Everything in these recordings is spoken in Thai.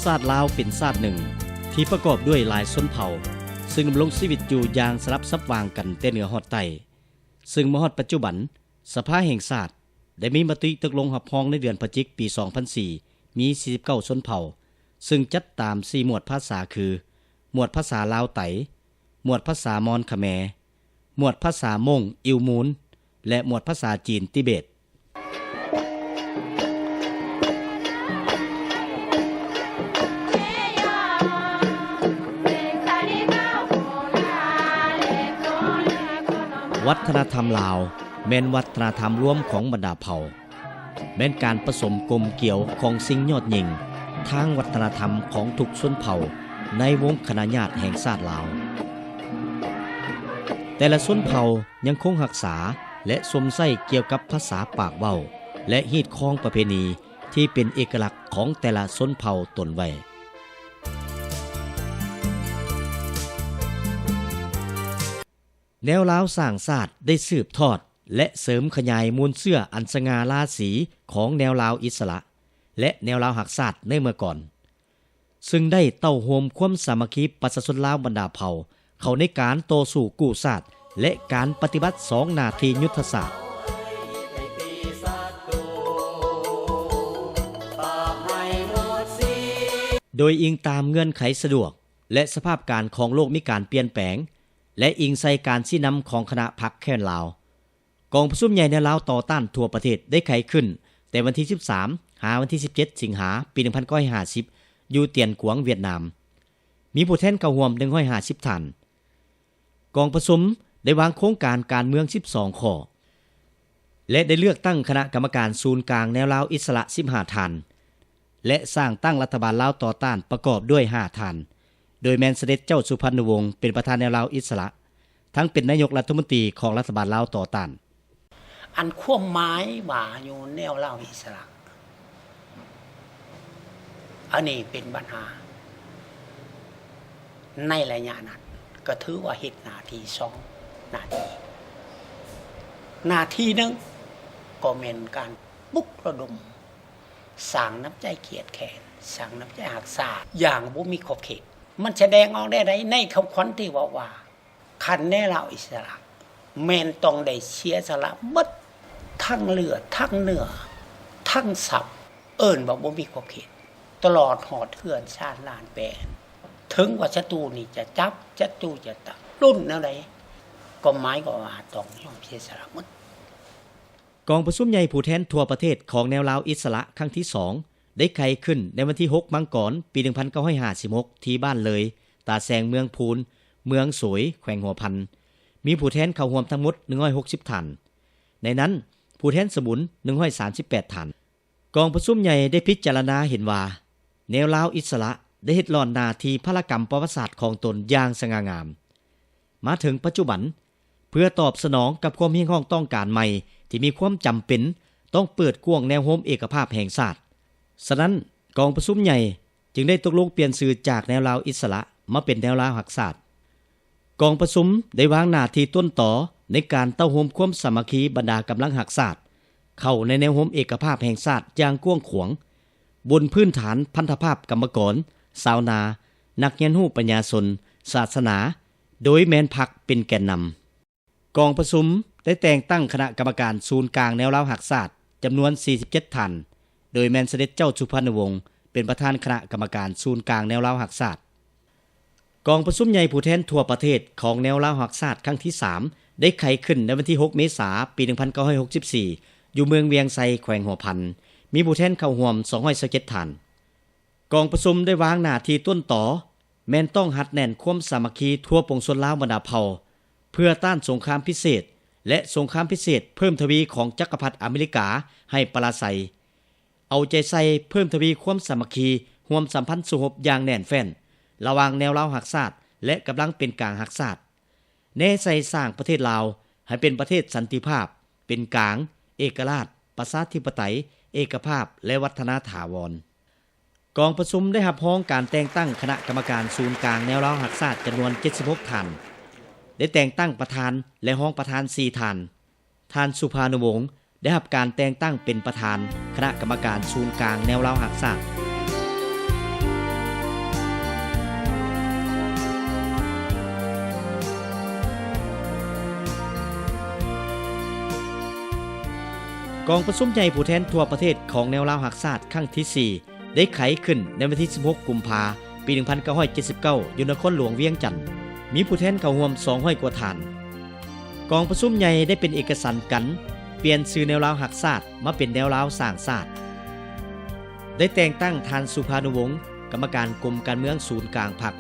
ชาติลาวเป็นชาติหนึ่งที่ประกอบด้วยหลายชนเผ่าซึ่งดำรงชีวิตอยู่อย่างสลับซับวางกันแต่เหนือฮอดใต้ซึ่งมาฮอดปัจจุบันสภาแห่งชาติได้มีมติตกลงรับรองในเดือนพฤศจิกายนปี 2004 มี 49 ชนเผ่าซึ่งจัดตาม 4 หมวดภาษาคือ หมวดภาษาลาวไตหมวดภาษามอญคแมร์หมวดภาษามงอิวมูนและหมวดภาษาจีนติเบตวัฒนธรรมลาวแม่นวัฒนธรรมร่วมของบรรดาเผ่าแม่นการผสมกลมเกี่ยวของสิ่งยอดยิ่งทางวัฒนธรรมของทุกชนเผ่าในวงคณะญาติแห่งชาติลาวแต่ละชนเผ่ายังคงรักษาและสวมใส่เกี่ยวกับภาษาปากเว้าและฮีตคองประเพณีที่เป็นเอกลักษณ์ของแต่ละชนเผ่าตนไว้แนวลาวสร้างชาติได้สืบทอดและเสริมขยายมูลเสื้ออันสง่าราศีของแนวลาวอิสระและแนวลาวหักชาติในเมื่อก่อนซึ่งได้เต้าโฮมความสามัคคีประชาชนลาวบรรดาเผ่าเข้าในการต่อสู้กู้ชาติและการปฏิบัติ2หน้าที่ยุทธศาสตร์โดยอิงตามเงื่อนไขสะดวกและสภาพการของโลกมีการเปลี่ยนแปลงและอิงใส่การชี้นำของคณะพรรคแค้นลาวกองประชุมใหญ่ในลาวต่อต้านทั่วประเทศได้ไขขึ้นแต่วันที่13หาวันที่17สิงหาปี1950อยู่เตียนกวางเวียดนามมีผู้แทนเข้าร่วม150ท่านกองประชุมได้วางโครงการการเมือง12ข้อและได้เลือกตั้งคณะกรรมการศูนย์กลางแนวลาวอิสระ15ท่านและสร้างตั้งรัฐบาลลาวต่อต้านประกอบด้วย5ท่านโดยแมนเสด็จเจ้าสุพรรณวงศ์เป็นประธานแนวลาวอิสระทั้งเป็นนายกรัฐมนตรีของรัฐบาลลาวต่อต้านอันความหมายว่าอยู่แนวลาวอิสระอันนี้เป็นปัญหาในระยะนั้นก็ถือว่าเฮ็ดหน้าที่2หน้าที่นึงก็แม่นการปลุกระดมสร้างน้ำใจเกียรติแขนสร้างน้ำใจหักษาอย่างบ่มีขอบเขตมันแสดงออกได้ในคำขวัญที่ว่าคันแน่ลาวอิสระแม่นต้องได้เสียสละหมดทั้งเลือดทั้งเนื้อทั้งศัพท์เอิ้นว่าบ่มีขอบเขตตลอดหอดเถื่อนชาติล้านแปนถึงว่าศัตรูนี่จะจับศัตรูจะตัดรุ่นแนวใดก็หมายก็ว่าต้องยอมเสียสละหมดกองประชุมใหญ่ผู้แทนทั่วประเทศของแนวลาวอิสระครั้งที่2ได้ไขขึ้นในวันที่6มังกรปี1956ที่บ้านเลยตาแสงเมืองพูนเมืองสวยแขวงหัวพันมีผู้แทนเข้าร่วมทั้งหมด160ท่านในนั้นผู้แทนสมุน138ท่านกองประชุมใหญ่ได้พิจารณาเห็นว่าแนวลาวอิสระได้เฮ็ดหลอนหน้าที่พลกรรมประวัติศาสตร์ของตนอย่างสง่างามมาถึงปัจจุบันเพื่อตอบสนองกับความเรียกร้องต้องการใหม่ที่มีความจำเป็นต้องเปิดกว้างแนวโน้มเอกภาพแห่งชาติฉะนั้นกองประชุมใหญ่จึงได้ตกลงเปลี่ยนชื่อจากแนวลาวอิสระมาเป็นแนวลาวหักชาติกองประชุมได้วางหน้าที่ต้นต่อในการเต้าโฮมความสามัคคีบรรดากำลังหักชาติเข้าในแนวโน้มเอกภาพแห่งชาติอย่างกว้างขวางบนพื้นฐานพันธภาพกรรมกรชาวนานักเรียนรู้ปัญญาชนศาสนาโดยแม่นพรรคเป็นแกนนำกองประชุมได้แต่งตั้งคณะกรรมการศูนย์กลางแนวลาวหักชาติจำนวน47ท่านโดยแมนเสด็จเจ้าสุพรรณวงศ์เป็นประธานคณะกรรมการศูนย์กลางแนวลาวหักชาติกองประชุมใหญ่ผู้แทนทั่วประเทศของแนวลาวหักชาติครั้งที่3ได้ไขขึ้นในวันที่6เมษายนปี1964อยู่เมืองเวียงไซแขวงหัวพันมีผู้แทนเข้าร่วม227ท่านกองประชุมได้วางหน้าที่ต้นต่อแม่นต้องหัดแน่นความสามัคคีทั่วปวงชนลาวบรรดาเผ่าเพื่อต้านสงครามพิเศษและสงครามพิเศษเพิ่มทวีของจักรพรรดิอเมริกาให้ปราศัยเอาใจใส่เพิ่มทวีความสามัคคีร่วมสัมพันธ์สุภพอย่างแน่นแฟ้นระหว่างแนวลาวหักชาติและกำลังเป็นกลางหักชาติแน่ใจสร้างประเทศลาวให้เป็นประเทศสันติภาพเป็นกลางเอกราชประชาธิปไตยเอกภาพและวัฒนถาวรกองประชุมได้รับรองการแต่งตั้งคณะกรรมการศูนย์กลางแนวลาวหักชาติจำนวน76ท่านได้แต่งตั้งประธานและรองประธาน4ท่านท่านสุภานุวงศ์ได้รับการแต่งตั้งเป็นประธานคณะกรรมการศูนย์กลางแนวลาวหักชาติ กองประชุมใหญ่ผู้แทนทั่วประเทศของแนวลาวหักศาสตร์ครั้งที่ 4 ได้ไขขึ้นในวันที่ 16 กุมภาพันธ์ ปี 1979 อยู่นครหลวงเวียงจันทน์มีผู้แทนเข้าร่วม 200 กว่าท่านกองประชุมใหญ่ได้เป็นเอกสารกันเปลี่ยนชื่อแนวลาวหักศาสตร์มาเป็นแนวลาวสร้างชาติได้แต่งตั้งท่านสุภานุวงศ์กรรมการกรมการเมืองศูนย์กลางพรรค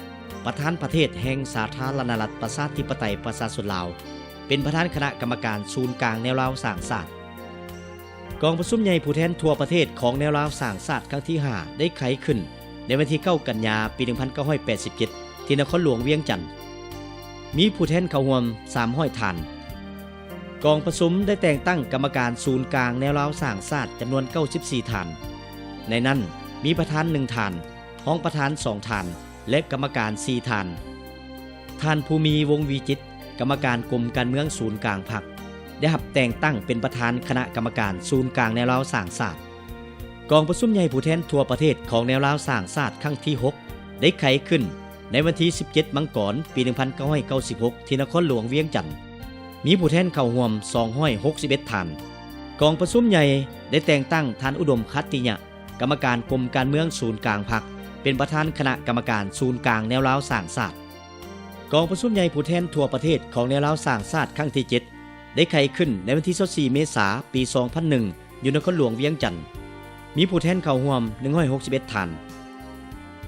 ประธานประเทศแห่งสาธารณรัฐประชาธิปไตยประชาชนลาวเป็นประธานคณะกรรมการศูนย์กลางแนวลาวสร้างชาติกองประชุมใหญ่ผู้แทนทั่วประเทศของแนวลาวสร้างชาติครั้งที่ 5 ได้ไขขึ้นในวันที่ 9 กันยายน ปี 1987 ที่นครหลวงเวียงจันทน์มีผู้แทนเข้าร่วม 300 ท่านกองประชุมได้แต่งตั้งกรรมการศูนย์กลางแนวลาวสร้างชาติจำนวน 94 ท่านในนั้นมีประธาน1ท่านรองประธาน2ท่านและกรรมการ4ท่านท่านภูมิวงศ์วิจิตรกรรมการกรมการเมืองศูนย์กลางพรรคได้รับแต่งตั้งเป็นประธานคณะกรรมการศูนย์กลางแนวลาวสร้างชาติกองประชุมใหญ่ผู้แทนทั่วประเทศของแนวลาวสร้างชาติครั้งที่ 6 ได้ไขขึ้นในวันที่ 17 มังกร ปี 1996 ที่นครหลวงเวียงจันทน์มีผู้แทนเข้าร่วม 261 ท่านกองประชุมใหญ่ได้แต่งตั้งท่านอุดมคัตติยะกรรมการกรมการเมืองศูนย์กลางพรรคเป็นประธานคณะกรรมการศูนย์กลางแนวลาวสร้างชาติกองประชุมใหญ่ผู้แทนทั่วประเทศของแนวลาวสร้างชาติครั้งที่ 7 ได้ไขขึ้นในวันที่ 24 เมษายน ปี 2001 อยู่นครหลวงเวียงจันทน์มีผู้แทนเข้าร่วม 161 ท่าน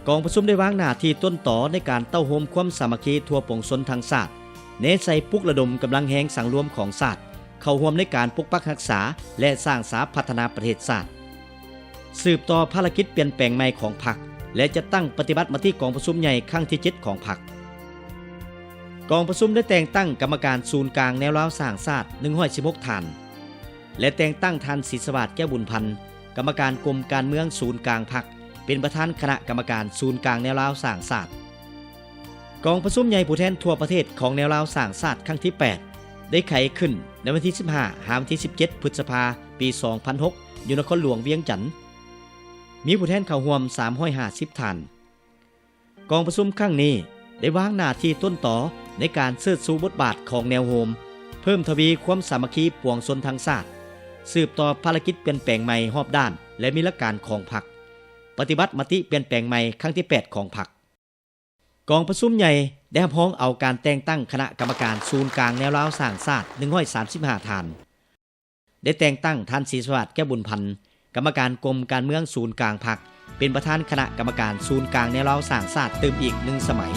กองประชุมได้วางหน้าที่ต้นต่อในการเต้าโฮมความสามัคคีทั่วปวงชนทางชาติเน้นใส่ปลุกระดมกำลังแห่งสังรวมของชาติเข้าร่วมในการปกปักรักษาและสร้างสาพัฒนาประเทศชาติสืบต่อภารกิจเปลี่ยนแปลงใหม่ของพรรคและจะตั้งปฏิบัติมาที่กองประชุมใหญ่ครั้งที่ 7 ของพรรคกองประชุมได้แต่งตั้งกรรมการศูนย์กลางแนวลาวสร้างชาติ116ท่านและแต่งตั้งท่านศิษย์สวัสดิ์แก้วบุญพันธ์กรรมการกรมการเมืองศูนย์กลางพรรคเป็นประธานคณะกรรมการศูนย์กลางแนวลาวสร้างชาติกองประชุมใหญ่ผู้แทนทั่วประเทศของแนวลาวสร้างชาติครั้งที่ 8 ได้ไขขึ้นในวันที่ 15 ถึงวันที่ 17 พฤษภาคม ปี 2006 อยู่นครหลวงเวียงจันทน์มีผู้แทนเข้าร่วม 350 ท่านกองประชุมครั้งนี้ได้วางหน้าที่ต้นต่อในการเชิดชูบทบาทของแนวโฮมเพิ่มทวีความสามัคคีปวงชนทางชาติสืบต่อภารกิจเปลี่ยนแปลงใหม่รอบด้านและมีหลักการของพรรคปฏิบัติมติเปลี่ยนแปลงใหม่ครั้งที่ 8 ของพรรคกองประชุมใหญ่ได้พ้องเอาการแต่งตั้งคณะกรรมการศูนย์กลางแนวลาวสร้างชาติ135ท่านได้แต่งตั้งท่านศรีสวัสดิ์แก้วบุญพันธ์กรรมการกรมการเมืองศูนย์กลางพรรคเป็นประธานคณะกรรมการศูนย์กลางแนวลาวสร้างชาติเติมอีก1 สมัย